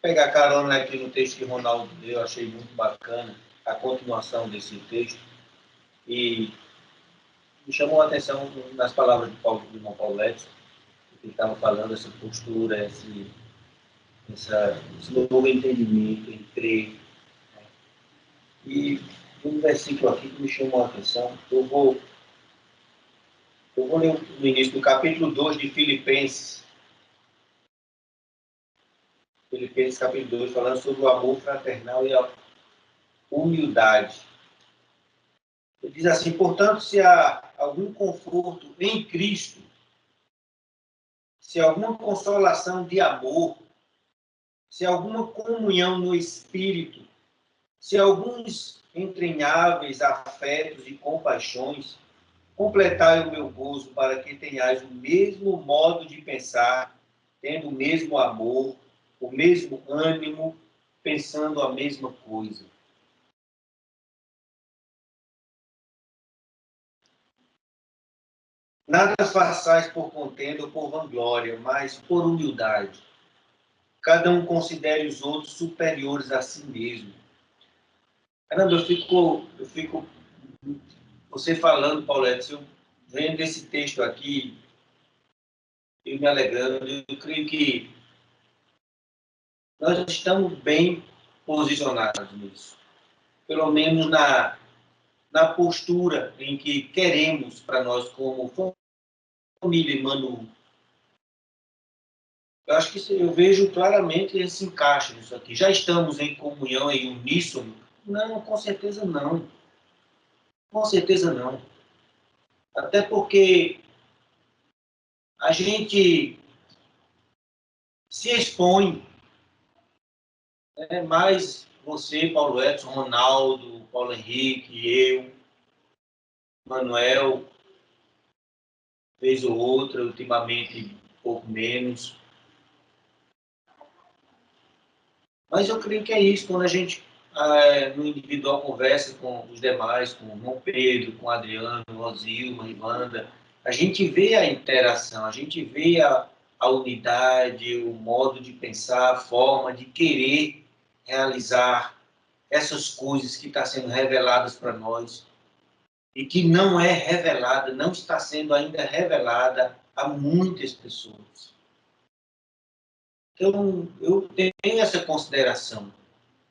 pegar carona aqui no texto que Ronaldo deu, eu achei muito bacana a continuação desse texto. E me chamou a atenção nas palavras do irmão Paulo Edson, que ele estava falando, essa postura, esse novo entendimento em crer. Né? E um versículo aqui que me chamou a atenção, eu vou ler no início do capítulo 2 de Filipenses. Filipenses capítulo 2, falando sobre o amor fraternal e a humildade. Ele diz assim: portanto, se há algum conforto em Cristo, se há alguma consolação de amor, se há alguma comunhão no Espírito, se há alguns entranháveis afetos e compaixões, completai o meu gozo para que tenhais o mesmo modo de pensar, tendo o mesmo amor, o mesmo ânimo, pensando a mesma coisa. Nada façais por contenda ou por vanglória, mas por humildade. Cada um considere os outros superiores a si mesmo. Caramba, eu fico você falando, Paulo Edson, vendo esse texto aqui, eu me alegrando, eu creio que nós estamos bem posicionados nisso. Pelo menos na postura em que queremos para nós como família Emmanuel. Eu acho que eu vejo claramente esse encaixe nisso aqui. Já estamos em comunhão, em uníssono? Não, com certeza não. Com certeza não. Até porque a gente se expõe, né? Mais você, Paulo Edson, Ronaldo, Paulo Henrique, eu, Manuel, vez ou outra, ultimamente um pouco menos. Mas eu creio que é isso, quando a gente, no individual, conversa com os demais, com o João Pedro, com o Adriano, Rosilma, Ivanda, a gente vê a interação, a gente vê a unidade, o modo de pensar, a forma de querer realizar essas coisas que estão sendo reveladas para nós e que não é revelada, não está sendo ainda revelada a muitas pessoas. Então, eu tenho essa consideração.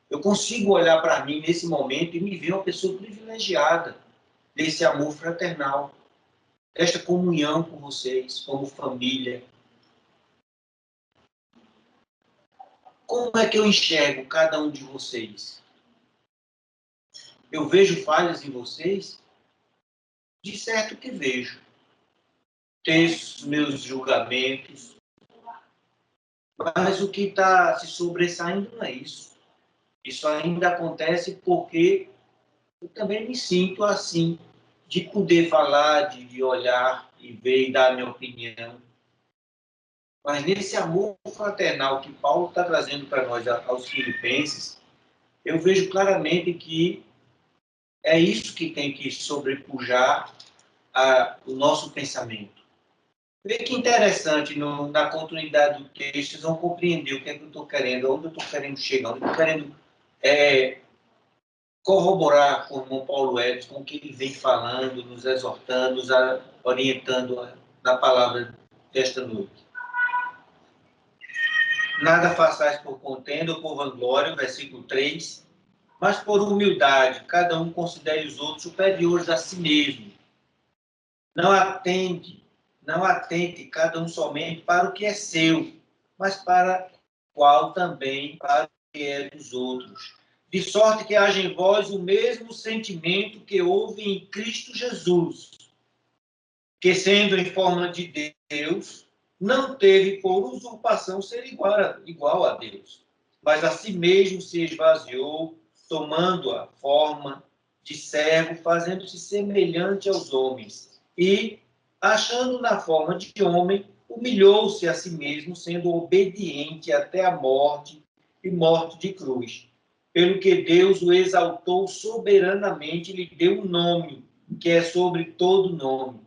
Eu consigo olhar para mim nesse momento e me ver uma pessoa privilegiada desse amor fraternal, desta comunhão com vocês, como família. Como é que eu enxergo cada um de vocês? Eu vejo falhas em vocês? De certo que vejo. Tenho os meus julgamentos, mas o que está se sobressaindo não é isso. Isso ainda acontece porque eu também me sinto assim, de poder falar, de olhar e ver e dar a minha opinião. Mas nesse amor fraternal que Paulo está trazendo para nós, aos filipenses, eu vejo claramente que é isso que tem que sobrepujar o nosso pensamento. Vê que interessante, na continuidade do texto, vocês vão compreender o que é que eu estou querendo, onde eu estou querendo chegar, onde eu estou querendo corroborar com o irmão Paulo Edson, com o que ele vem falando, nos exortando, nos orientando na palavra desta noite. Nada façais por contenda ou por vanglória, versículo 3, mas por humildade, cada um considere os outros superiores a si mesmo. Não atente cada um somente para o que é seu, mas para o qual também para o que é dos outros. De sorte que haja em vós o mesmo sentimento que houve em Cristo Jesus, que sendo em forma de Deus, não teve por usurpação ser igual a Deus, mas a si mesmo se esvaziou, tomando a forma de servo, fazendo-se semelhante aos homens. E, achando na forma de homem, humilhou-se a si mesmo, sendo obediente até a morte e morte de cruz. Pelo que Deus o exaltou soberanamente e lhe deu um nome, que é sobre todo nome,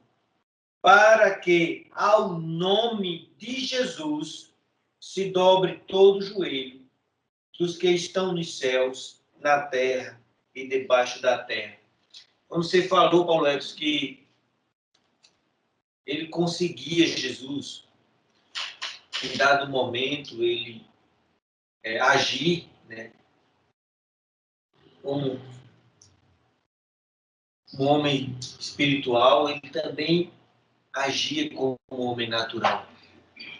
para que ao nome de Jesus se dobre todo o joelho, dos que estão nos céus, na terra e debaixo da terra. Quando você falou, Paulo Edson, que ele conseguia, Jesus, em dado momento, ele agir, né, como um homem espiritual, ele também agia como um homem natural.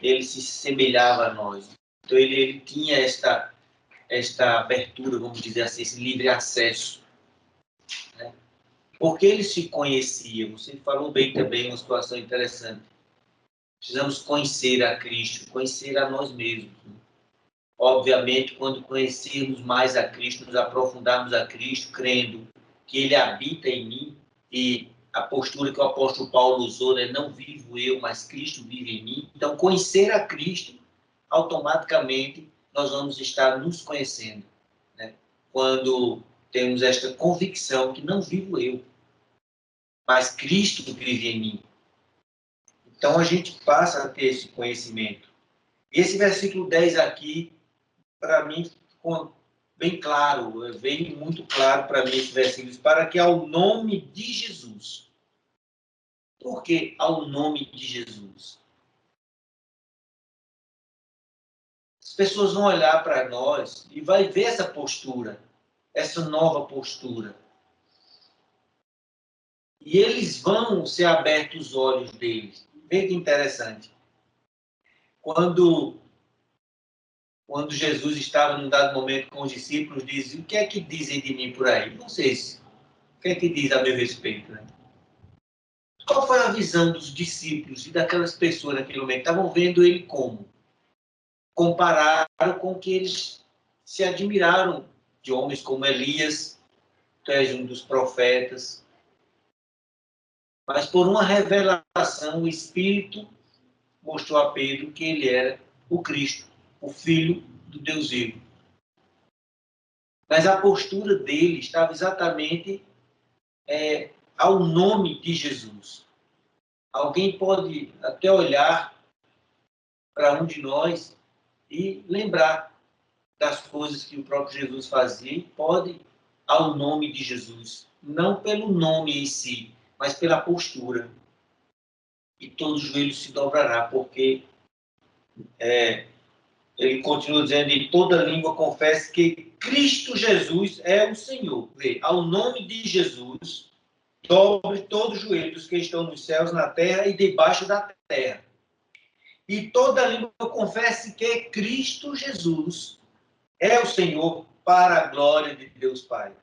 Ele se semelhava a nós. Então, ele tinha esta abertura, vamos dizer assim, esse livre acesso. Né? Porque ele se conhecia. Você falou bem também, uma situação interessante. Precisamos conhecer a Cristo, conhecer a nós mesmos. Obviamente, quando conhecermos mais a Cristo, nos aprofundarmos a Cristo, crendo que Ele habita em mim, e a postura que o apóstolo Paulo usou, né? Não vivo eu, mas Cristo vive em mim. Então, conhecer a Cristo, automaticamente, nós vamos estar nos conhecendo. Né? Quando temos esta convicção que não vivo eu, mas Cristo vive em mim. Então, a gente passa a ter esse conhecimento. Esse versículo 10 aqui, para mim, ficou bem claro, veio muito claro para mim esse versículo, para que ao nome de Jesus. Por que ao nome de Jesus? As pessoas vão olhar para nós e vai ver essa postura, essa nova postura. E eles vão ser abertos os olhos deles. Veja que interessante. Quando Jesus estava num dado momento com os discípulos, dizia: o que é que dizem de mim por aí? Vocês, o que é que diz a meu respeito? Né? Qual foi a visão dos discípulos e daquelas pessoas naquele momento? Estavam vendo ele como? Compararam com o que eles se admiraram de homens como Elias, tu és um dos profetas. Mas por uma revelação, o Espírito mostrou a Pedro que ele era o Cristo, o Filho do Deus vivo. Mas a postura dele estava exatamente ao nome de Jesus. Alguém pode até olhar para um de nós e lembrar das coisas que o próprio Jesus fazia e pode ao nome de Jesus. Não pelo nome em si, mas pela postura. E todo joelho se dobrará, porque ele continua dizendo: e toda língua confesse que Cristo Jesus é o Senhor. Vê, ao nome de Jesus, dobre todos os joelhos que estão nos céus, na terra e debaixo da terra. E toda língua confesse que Cristo Jesus é o Senhor, para a glória de Deus Pai.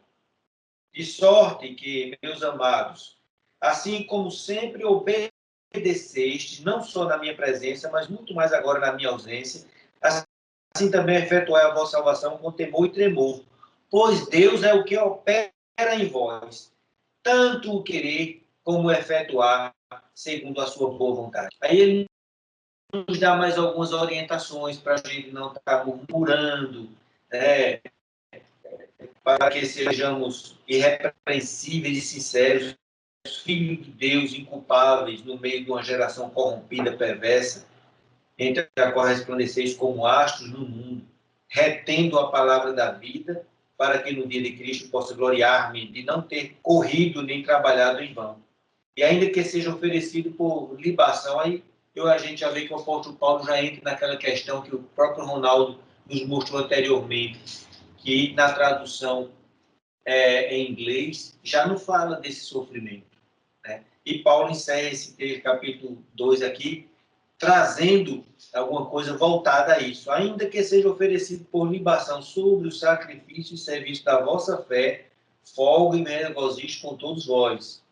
De sorte que, meus amados, assim como sempre obedeceste, não só na minha presença, mas muito mais agora na minha ausência, assim também efetuai a vossa salvação com temor e tremor, pois Deus é o que opera em vós, tanto o querer como o efetuar, segundo a sua boa vontade. Aí ele nos dá mais algumas orientações para a gente não estar murmurando, né? Para que sejamos irrepreensíveis e sinceros, filhos de Deus, inculpáveis, no meio de uma geração corrompida, perversa, entre a qual resplandeceis como astros no mundo, retendo a palavra da vida, para que no dia de Cristo possa gloriar-me de não ter corrido nem trabalhado em vão. E ainda que seja oferecido por libação, aí a gente já vê que o apóstolo Paulo já entra naquela questão que o próprio Ronaldo nos mostrou anteriormente, que na tradução em inglês já não fala desse sofrimento. Né? E Paulo encerra esse capítulo 2 aqui, trazendo alguma coisa voltada a isso. Ainda que seja oferecido por libação sobre o sacrifício e serviço da vossa fé, folgue e me regozijo com todos vós.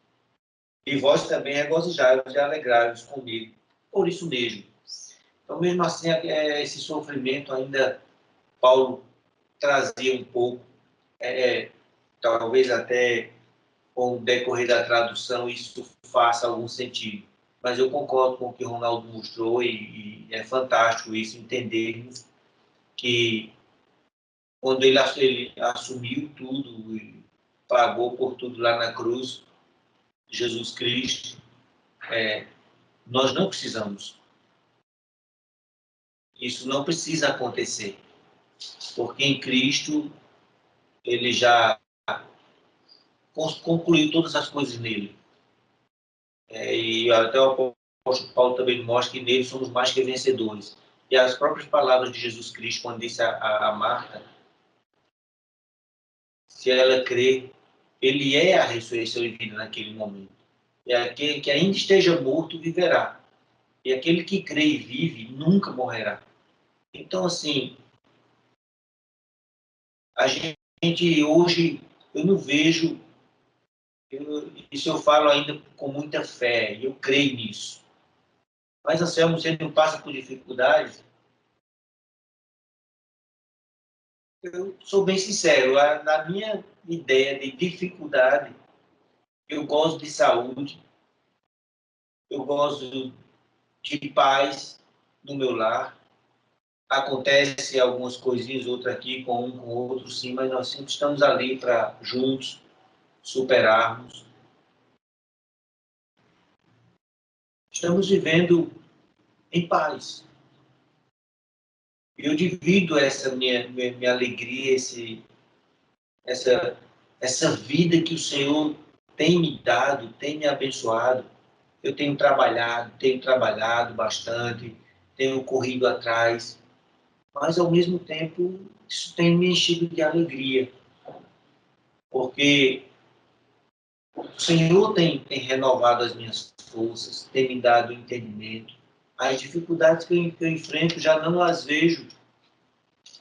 E vós também regozijai-vos e alegrai-vos comigo. Por isso mesmo. Então, mesmo assim, esse sofrimento ainda Paulo trazia um pouco, talvez até com o decorrer da tradução isso faça algum sentido. Mas eu concordo com o que o Ronaldo mostrou e é fantástico isso, entendermos que quando ele assumiu tudo e pagou por tudo lá na cruz, Jesus Cristo, nós não precisamos. Isso não precisa acontecer. porque em Cristo ele já concluiu todas as coisas nele. E até o apóstolo Paulo também mostra que nele somos mais que vencedores. E as próprias palavras de Jesus Cristo, quando disse a Marta, se ela crê, ele é a ressurreição e vida naquele momento. E aquele que ainda esteja morto viverá. E aquele que crê e vive nunca morrerá. Então, assim, a gente hoje, eu não vejo, isso eu falo ainda com muita fé, e eu creio nisso. Mas, Anselmo, você não passa por dificuldades? Eu sou bem sincero, na minha ideia de dificuldade, eu gosto de saúde, eu gosto de paz no meu lar. Acontece algumas coisinhas, outras aqui, com um, com o outro, sim, mas nós sempre estamos ali para juntos superarmos. Estamos vivendo em paz. Eu divido essa minha alegria, essa vida que o Senhor tem me dado, tem me abençoado. Eu tenho trabalhado bastante, tenho corrido atrás, mas ao mesmo tempo isso tem me enchido de alegria, porque o Senhor tem renovado as minhas forças, tem me dado entendimento. As dificuldades que eu enfrento já não as vejo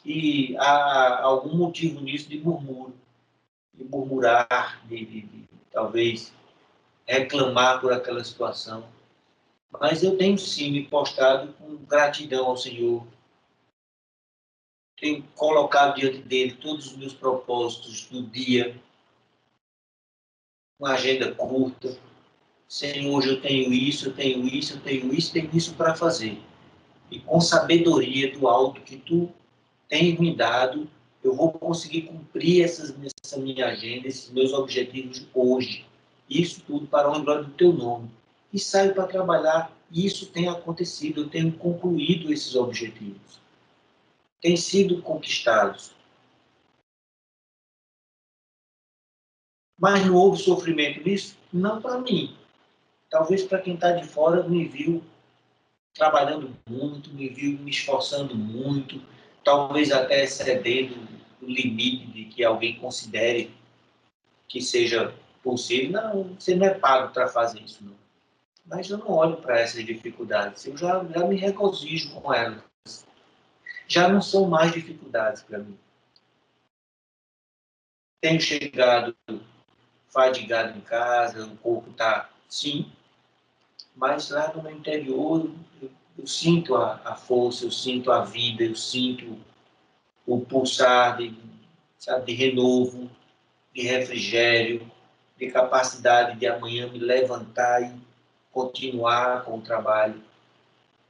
e há algum motivo nisso de murmúrio, de murmurar, de talvez reclamar por aquela situação. Mas eu tenho sim me postado com gratidão ao Senhor. Tenho colocado diante dele todos os meus propósitos do dia, uma agenda curta. Senhor, hoje eu tenho isso, eu tenho isso, eu tenho isso, tenho isso para fazer. E com sabedoria do alto que tu tens me dado, eu vou conseguir cumprir essa minha agenda, esses meus objetivos hoje. Isso tudo para a glória do teu nome. E saio para trabalhar. E isso tem acontecido, eu tenho concluído esses objetivos. Têm sido conquistados. Mas não houve sofrimento nisso? Não para mim. Talvez para quem está de fora me viu trabalhando muito, me viu me esforçando muito, talvez até excedendo o limite de que alguém considere que seja possível. Não, você não é pago para fazer isso, não. Mas eu não olho para essas dificuldades, eu já me regozijo com elas. Já não são mais dificuldades para mim. Tenho chegado fadigado em casa, o corpo está, sim, mas lá no meu interior eu sinto a força, eu sinto a vida, eu sinto o pulsar de renovo, de refrigério, de capacidade de amanhã me levantar e continuar com o trabalho.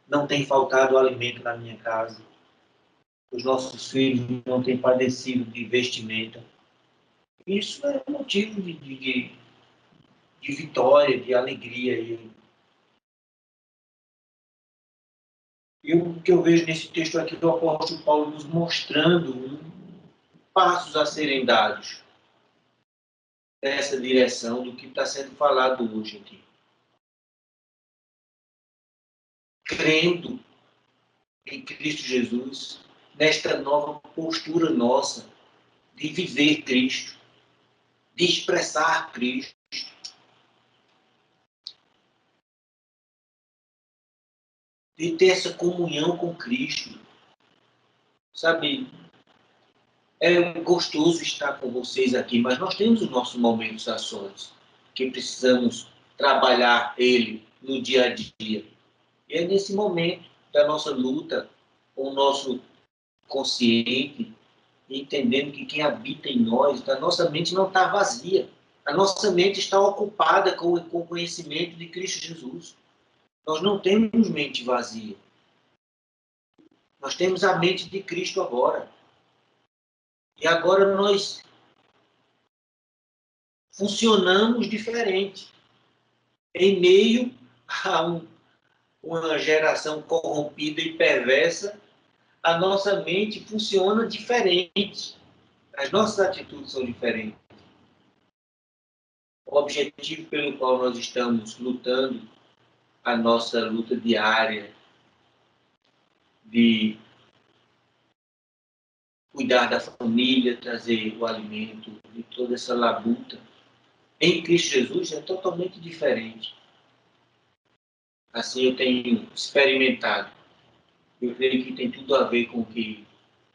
Não tem faltado alimento na minha casa. Os nossos filhos não têm padecido de vestimenta. Isso é motivo de vitória, de alegria. E o que eu vejo nesse texto aqui do apóstolo Paulo nos mostrando passos a serem dados nessa direção do que está sendo falado hoje aqui. Crendo em Cristo Jesus, nesta nova postura nossa de viver Cristo, de expressar Cristo, de ter essa comunhão com Cristo. Sabe, é gostoso estar com vocês aqui, mas nós temos os nossos momentos a sós, que precisamos trabalhar ele no dia a dia. E é nesse momento da nossa luta com o nosso consciente, entendendo que quem habita em nós, a nossa mente não está vazia. A nossa mente está ocupada com o conhecimento de Cristo Jesus. Nós não temos mente vazia. Nós temos a mente de Cristo agora. E agora nós funcionamos diferente. Em meio a uma geração corrompida e perversa, a nossa mente funciona diferente. As nossas atitudes são diferentes. O objetivo pelo qual nós estamos lutando, a nossa luta diária de cuidar da família, trazer o alimento, de toda essa labuta, em Cristo Jesus é totalmente diferente. Assim eu tenho experimentado. Eu creio que tem tudo a ver com o que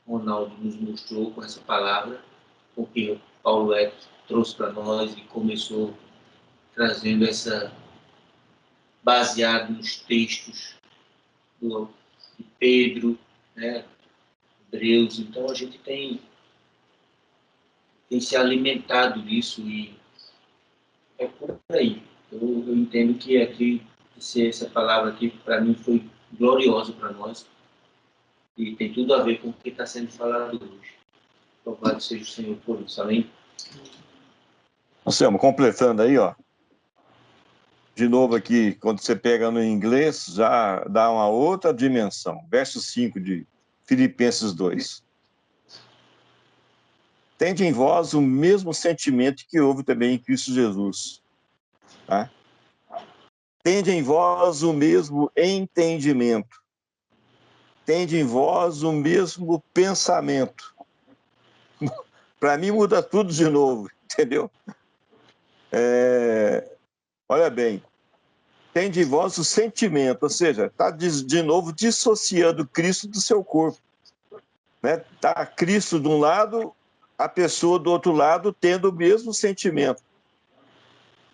Ronaldo nos mostrou com essa palavra, com o que Paulo trouxe para nós e começou trazendo essa, baseado nos textos de Pedro, né, Hebreus. Então a gente tem se alimentado disso e é por aí. Eu entendo que aqui, essa palavra aqui, para mim, foi gloriosa para nós e tem tudo a ver com o que está sendo falado hoje. Louvado seja o Senhor por isso, amém? Anselmo, completando aí, ó. De novo aqui, quando você pega no inglês, já dá uma outra dimensão. Verso 5 de Filipenses 2. Tende em vós o mesmo sentimento que houve também em Cristo Jesus. Tá? Tende em vós o mesmo entendimento. Tende em vós o mesmo pensamento. Para mim muda tudo de novo, entendeu? Olha bem, tende em vós o sentimento, ou seja, está de novo dissociando Cristo do seu corpo. Né? Tá Cristo de um lado, a pessoa do outro lado tendo o mesmo sentimento.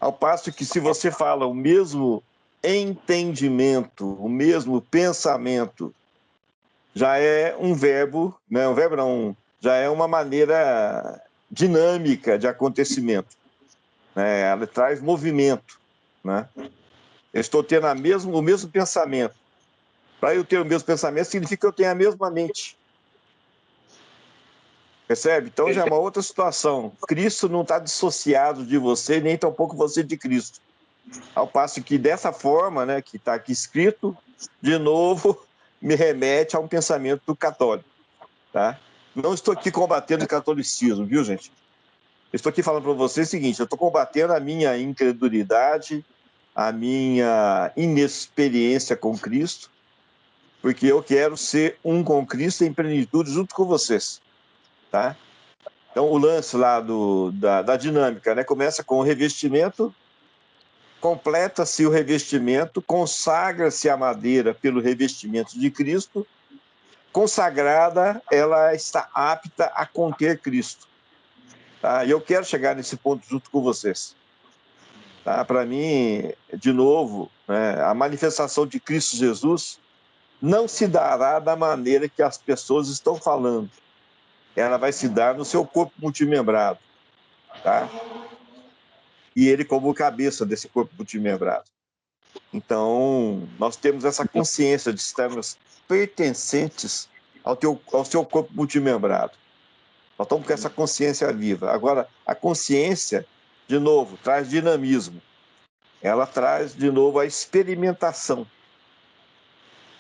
Ao passo que se você fala o mesmo entendimento, o mesmo pensamento, já é um verbo, né? Um verbo não, já é uma maneira dinâmica de acontecimento. Né? Ela traz movimento. Né? Eu estou tendo o mesmo pensamento. Para eu ter o mesmo pensamento, significa que eu tenho a mesma mente. Percebe? Então já é uma outra situação. Cristo não está dissociado de você, nem tampouco você de Cristo. Ao passo que dessa forma, né, que está aqui escrito, de novo, me remete a um pensamento católico. Tá? Não estou aqui combatendo o catolicismo, viu, gente? Eu estou aqui falando para você o seguinte, eu estou combatendo a minha incredulidade, a minha inexperiência com Cristo, porque eu quero ser um com Cristo em plenitude junto com vocês. Tá? Então, o lance lá da dinâmica, né? Começa com o revestimento, completa-se o revestimento, consagra-se a madeira pelo revestimento de Cristo, consagrada, ela está apta a conter Cristo. Tá? E eu quero chegar nesse ponto junto com vocês. Tá? Para mim, de novo, né, a manifestação de Cristo Jesus não se dará da maneira que as pessoas estão falando. Ela vai se dar no seu corpo multimembrado. Tá? E ele como cabeça desse corpo multimembrado. Então, nós temos essa consciência de estarmos pertencentes ao seu corpo multimembrado. Nós estamos com essa consciência viva. Agora, a consciência, de novo, traz dinamismo. Ela traz, de novo, a experimentação.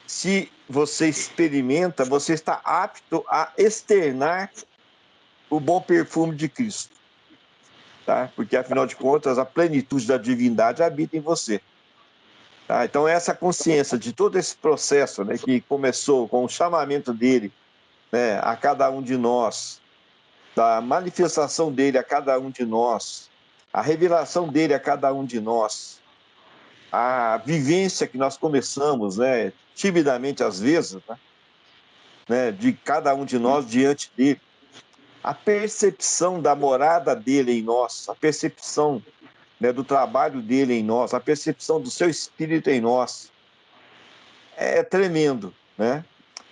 Se você experimenta, você está apto a externar o bom perfume de Cristo. Tá? Porque, afinal de contas, a plenitude da divindade habita em você. Tá? Então, essa consciência de todo esse processo, né, que começou com o chamamento dele, né, a cada um de nós, da manifestação dele a cada um de nós, a revelação dele a cada um de nós, a vivência que nós começamos, né, timidamente às vezes, né, de cada um de nós diante dele, a percepção da morada dele em nós, a percepção, né, do trabalho dele em nós, a percepção do seu espírito em nós, é tremendo, né?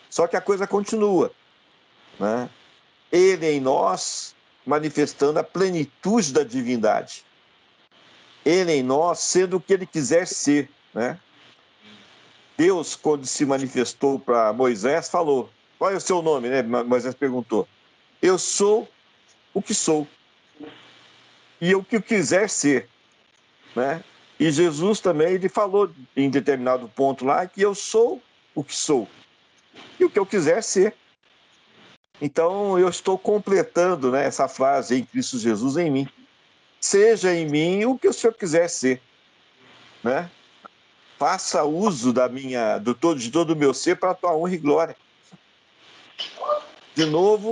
Só que a coisa continua, né? Ele em nós manifestando a plenitude da divindade. Ele em nós sendo o que ele quiser ser, né? Deus, quando se manifestou para Moisés, falou: qual é o seu nome, né? Moisés perguntou: eu sou o que sou. E o que eu quiser ser, né? E Jesus também, ele falou em determinado ponto lá que eu sou o que sou. e o que eu quiser ser. Então, eu estou completando, né, essa frase, em Cristo Jesus em mim. Seja em mim o que o Senhor quiser ser, né? Faça uso de todo o meu ser para a tua honra e glória. De novo,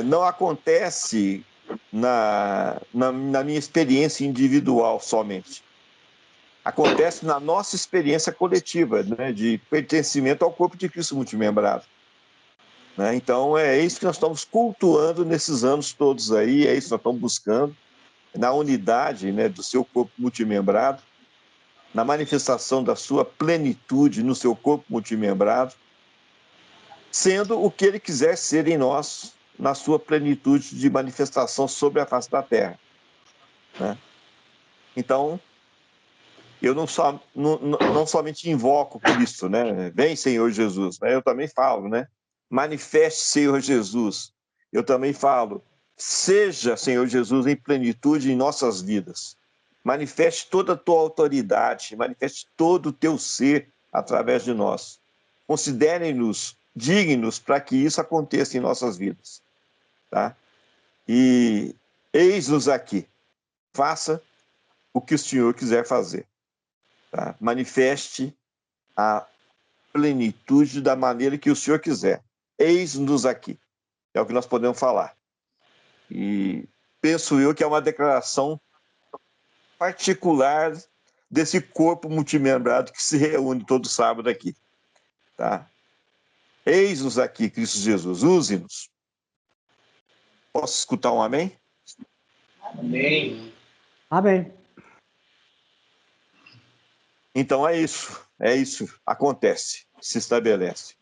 não acontece na minha experiência individual somente. Acontece na nossa experiência coletiva, né, de pertencimento ao corpo de Cristo multimembrado. Né? Então, é isso que nós estamos cultuando nesses anos todos aí, é isso que nós estamos buscando, na unidade, né, do seu corpo multimembrado, na manifestação da sua plenitude no seu corpo multimembrado, sendo o que ele quiser ser em nós, na sua plenitude de manifestação sobre a face da terra. Né? Então, eu não somente invoco Cristo, né? Vem, Senhor Jesus, né? Eu também falo, né? Manifeste, Senhor Jesus. Eu também falo, seja, Senhor Jesus, em plenitude em nossas vidas. Manifeste toda a tua autoridade, manifeste todo o teu ser através de nós. Considerem-nos dignos para que isso aconteça em nossas vidas, tá? E eis-nos aqui. Faça o que o Senhor quiser fazer. Tá? Manifeste a plenitude da maneira que o Senhor quiser. Eis-nos aqui. É o que nós podemos falar. E penso eu que é uma declaração particular desse corpo multimembrado que se reúne todo sábado aqui. Tá? Eis-nos aqui, Cristo Jesus. Use-nos. Posso escutar um amém? Amém. Amém. Então é isso. Acontece. Se estabelece.